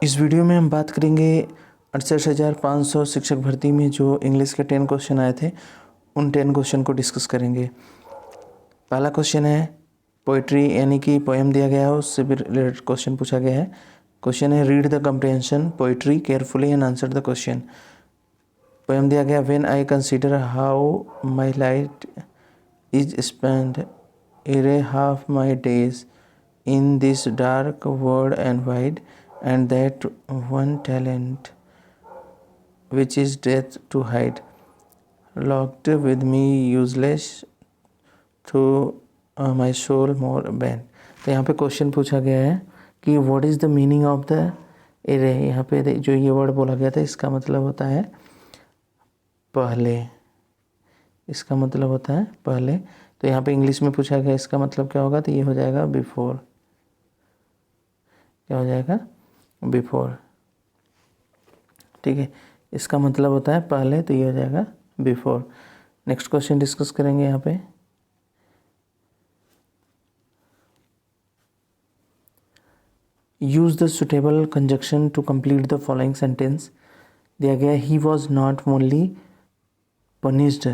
इस वीडियो में हम बात करेंगे 68,500 शिक्षक भर्ती में जो इंग्लिश के 10 क्वेश्चन आए थे, उन 10 क्वेश्चन को डिस्कस करेंगे। पहला क्वेश्चन है पोइट्री, यानी कि पोएम दिया गया है, उससे भी रिलेटेड क्वेश्चन पूछा गया है। क्वेश्चन है read the comprehension poetry carefully and answer the question. Poem दिया गया when I consider how my light is spend array half my days in this dark world and wide, and that one talent which is death to hide, locked with me useless to my soul more bent। तो यहाँ पे question पूछा गया है कि what is the meaning of the array. यहाँ पे जो ये वर्ड बोला गया था, इसका मतलब होता है पहले। इसका मतलब होता है पहले। तो यहाँ पे इंग्लिश में पूछा गया, इसका मतलब क्या होगा, तो ये हो जाएगा बिफोर। क्या हो जाएगा, बिफोर। ठीक है, इसका मतलब होता है पहले, तो ये हो जाएगा बिफोर। नेक्स्ट क्वेश्चन डिस्कस करेंगे यहाँ पे। Use the suitable conjunction to complete the following sentence. दिया गया he was not only punished,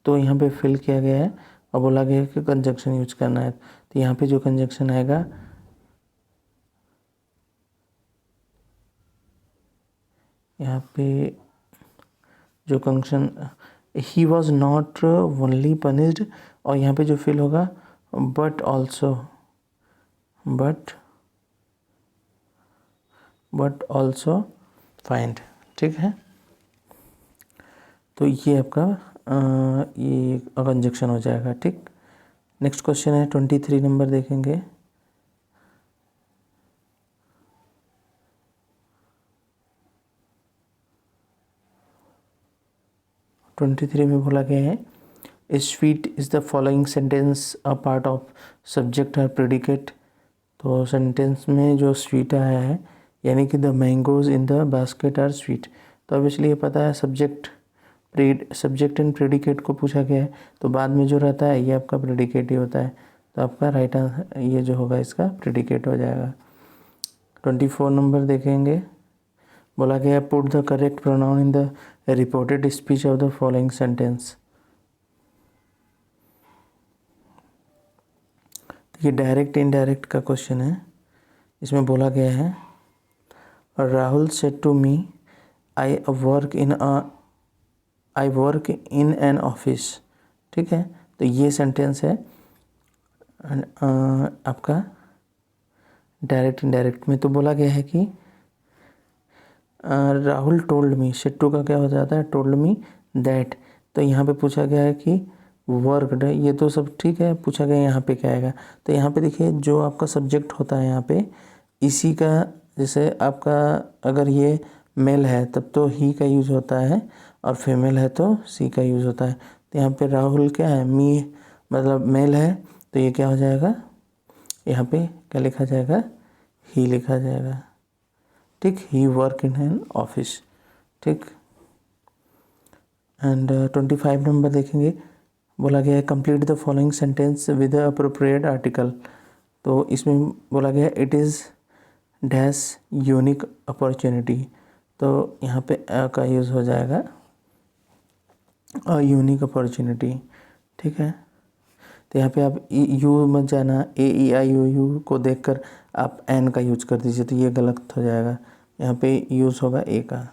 तो यहाँ पे फिल किया गया है और बोला गया है कि कंजक्शन यूज करना है। तो यहाँ पे जो कंजक्शन आएगा, यहाँ पे जो conjunction he was not only punished, और यहाँ पे जो फिल होगा बट ऑल्सो फाइंड। ठीक है, तो ये आपका ये कंजक्शन हो जाएगा। ठीक, नेक्स्ट क्वेश्चन है 23 नंबर देखेंगे। में बोला गया है sweet is the following sentence a part of subject और प्रेडिकेट। तो सेंटेंस में जो स्वीट आया है, यानी कि the mangoes in the basket are sweet, तो ऑब्वियसली ये पता है सब्जेक्ट एंड प्रेडिकेट को पूछा गया है, तो बाद में जो रहता है ये आपका प्रेडिकेट ही होता है। तो आपका राइट आंसर ये जो होगा इसका प्रेडिकेट हो जाएगा। 24 नंबर देखेंगे। बोला गया put the correct pronoun in the reported speech of the following sentence. ये डायरेक्ट इनडायरेक्ट का क्वेश्चन है। इसमें बोला गया है Rahul said to me I work in an office. ठीक है, तो ये सेंटेंस है आपका डायरेक्ट इनडायरेक्ट में। तो बोला गया है कि राहुल टोल्ड मी, शेट्टू का क्या हो जाता है, टोल्ड मी दैट। तो यहाँ पे पूछा गया है कि वर्कड, ये तो सब ठीक है, पूछा गया यहाँ पे क्या आएगा। तो यहाँ पे देखिए जो आपका सब्जेक्ट होता है यहाँ पे इसी का, जैसे आपका अगर ये मेल है तब तो ही का यूज़ होता है, और फीमेल है तो सी का यूज़ होता है। तो यहाँ पे राहुल क्या है, मी मतलब मेल है, तो ये क्या हो जाएगा, यहाँ पे क्या लिखा जाएगा, ही लिखा जाएगा। ठीक, ही वर्क इन एन ऑफिस। ठीक, एंड 25 नंबर देखेंगे। बोला गया है complete the following sentence with appropriate article. तो इसमें बोला गया it is dash unique opportunity, तो यहाँ पे का यूज़ हो जाएगा अ यूनिक अपॉर्चुनिटी। ठीक है, तो यहाँ पे आप यू मत जाना, AEIOU को देखकर आप एन का यूज कर दीजिए, तो ये गलत हो जाएगा। यहाँ पे यूज़ होगा ए का।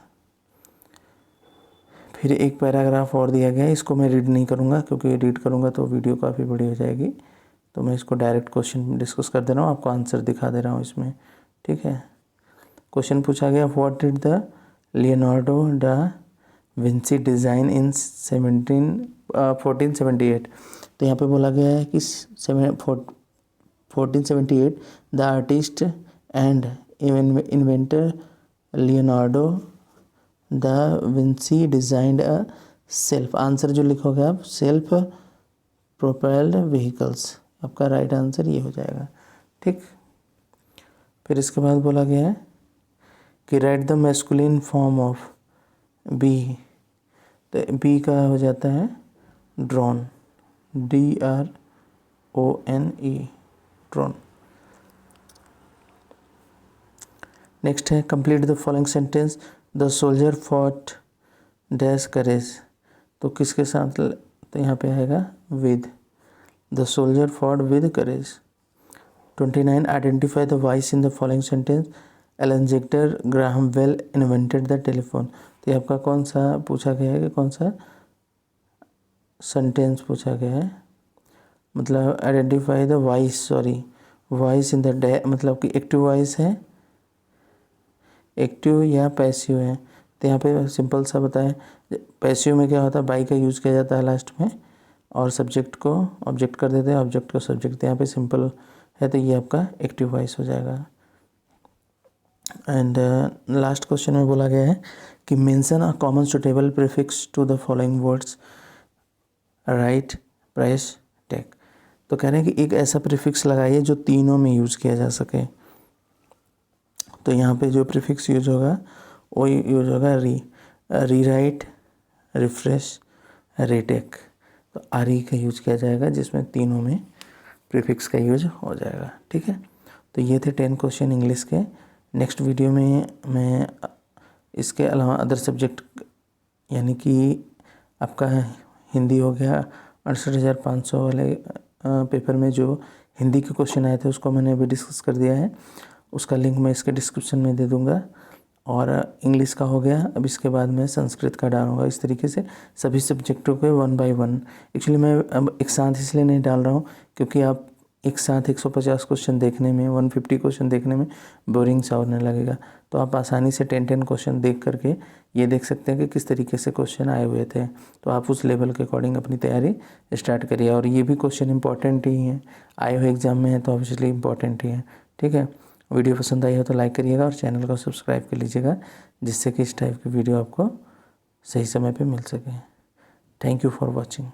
फिर एक पैराग्राफ और दिया गया है, इसको मैं रीड नहीं करूँगा क्योंकि रीड करूँगा तो वीडियो काफ़ी बड़ी हो जाएगी, तो मैं इसको डायरेक्ट क्वेश्चन डिस्कस कर दे रहा हूँ, आपको आंसर दिखा दे रहा हूँ इसमें। ठीक है, क्वेश्चन पूछा गया what did the Leonardo da Vinci design in 1478। तो यहाँ पे बोला गया है कि 1478 the artist and inventor Leonardo da Vinci designed a self, answer जो लिखोगे आप सेल्फ प्रोपेल्ड व्हीकल्स, आपका राइट आंसर ये हो जाएगा। ठीक, फिर इसके बाद बोला गया है कि right the masculine form of B. तो बी का हो जाता है ड्रॉन, DRONE, ड्रोन। नेक्स्ट है complete the following sentence, the soldier fought dash courage, तो किसके साथ, तो यहाँ पे आएगा with, the soldier fought with courage. 29 identify the voice in the following sentence, Alexander Graham Bell invented the telephone, तो ये आपका कौन सा पूछा गया है कि कौन सा सेंटेंस पूछा गया है, मतलब identify the voice, sorry voice in the मतलब कि एक्टिव वॉइस है, एक्टिव या पैसिव है, तो यहाँ पे सिंपल सा बताएं, पैसिव में क्या होता है, बाई का यूज़ किया जाता है लास्ट में और सब्जेक्ट को ऑब्जेक्ट कर देते हैं, ऑब्जेक्ट को सब्जेक्ट, तो यहाँ पे सिंपल है, तो ये आपका एक्टिव वॉइस हो जाएगा। एंड लास्ट क्वेश्चन में बोला गया है कि mention a common suitable prefix to the following words, write, press, take, तो कह रहे हैं कि एक ऐसा प्रीफिक्स लगाइए जो तीनों में यूज़ किया जा सके, तो यहाँ पे जो प्रीफिक्स यूज होगा वो यूज होगा री राइट, रिफ्रेश, रीटेक, तो आर का यूज किया जाएगा जिसमें तीनों में प्रीफिक्स का यूज हो जाएगा। ठीक है, तो ये थे 10 क्वेश्चन इंग्लिश के। नेक्स्ट वीडियो में मैं इसके अलावा अदर सब्जेक्ट यानी कि आपका हिंदी हो गया 68,500 वाले पेपर में जो हिंदी के क्वेश्चन आए थे उसको मैंने अभी डिस्कस कर दिया है, उसका लिंक मैं इसके डिस्क्रिप्शन में दे दूंगा। और इंग्लिश का हो गया, अब इसके बाद मैं संस्कृत का डालूंगा। इस तरीके से सभी सब्जेक्टों के 1 बाय 1। एक्चुअली मैं अब एक साथ इसलिए नहीं डाल रहा हूँ क्योंकि आप एक साथ 150 क्वेश्चन देखने में, 150 क्वेश्चन देखने में बोरिंग सा होने लगेगा, तो आप आसानी से 10-10 क्वेश्चन देख करके ये देख सकते हैं कि किस तरीके से क्वेश्चन आए हुए थे, तो आप उस लेवल के अकॉर्डिंग अपनी तैयारी स्टार्ट करिए। और ये भी क्वेश्चन इंपॉर्टेंट ही हैं, आए हुए एग्जाम में है तो ऑब्वियसली इंपॉर्टेंट ही है। ठीक है, वीडियो पसंद आई हो तो लाइक करिएगा और चैनल को सब्सक्राइब कर लीजिएगा, जिससे कि इस टाइप की वीडियो आपको सही समय पे मिल सके। Thank you for watching.